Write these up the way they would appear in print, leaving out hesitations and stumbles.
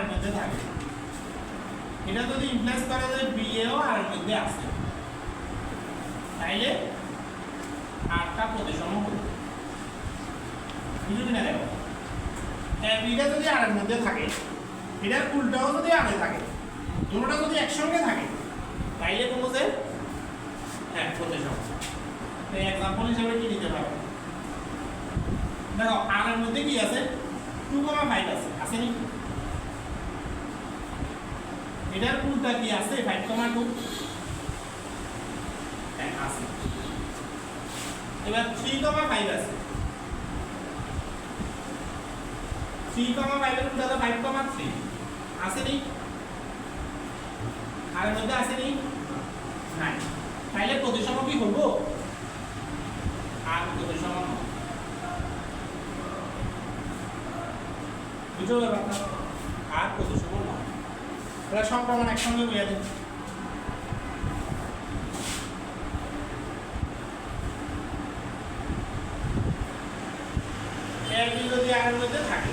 এর মধ্যে থাকে এটা যদি ইমপ্লাইজ করা যায় বি এও আর এর মধ্যে আছে তাইলে আরটা প্রতিসম হবে বুঝলি না দেখো বিটা যদি আর এর মধ্যে থাকে এটার উল্টাও যদি আরে থাকে দুটোটা যদি একসঙ্গে থাকে তাইলে কোনো যে হ্যাঁ প্রতিসম তো এক্সাম্পল হিসেবে কি নিতে পারো দেখো আর এর মধ্যে কি আছে 2,5 আছে আছে নি এটার উল্টা কি আছে 5,2 হ্যাঁ আছে এবার 3,5 আছে 3,5 এর উল্টা তো 5,3 আছে নি আর এর মধ্যে আছে নি নাই তাইলে প্রতিসম কি করব আর প্রতিসম বুঝো ব্যাপারটা আর প্রতিসম নয় তাহলে সব প্রমাণ একসঙ্গে বলে দিন এবি যদি আর এর মধ্যে থাকে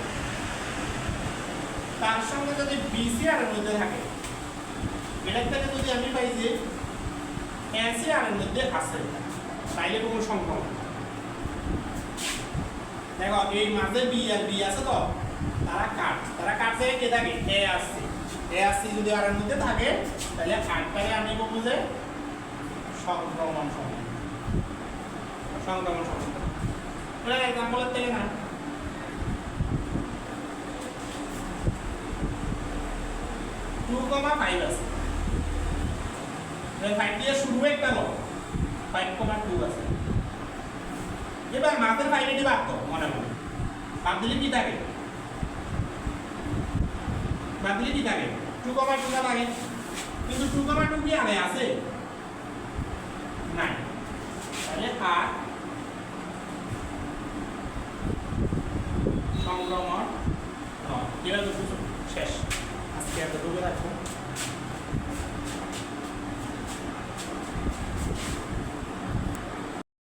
তার সঙ্গে যদি বিসি আর এর মধ্যে থাকে এটার থেকে যদি আমি পাই যে এসি আর এর মধ্যে আছে তাইলে কোনো সংখ্যা দেখো এই মাঝে বি আর বি আছে তো তারা কাটছে কে থাকে এ আর সি যদি আর এর মধ্যে থাকে তাহলে আটটাকে আমি বলবো যে সংক্রমণ সংক্রমণ এটা এক্সাম্পলের থেকে না 2,5 আছে 5 দিয়ে শুরু একটা লো 5,2 আছে এবার মাঝের ফাইলটি বাদ তো মনে বাদ দিলে কি থাকে 2,2 টা থাকে কিন্তু 2,2 কি আরে আছে নাই তাহলে আর সংক্রমণ এটা তো শেষ আজকে এতটুকু রাখবো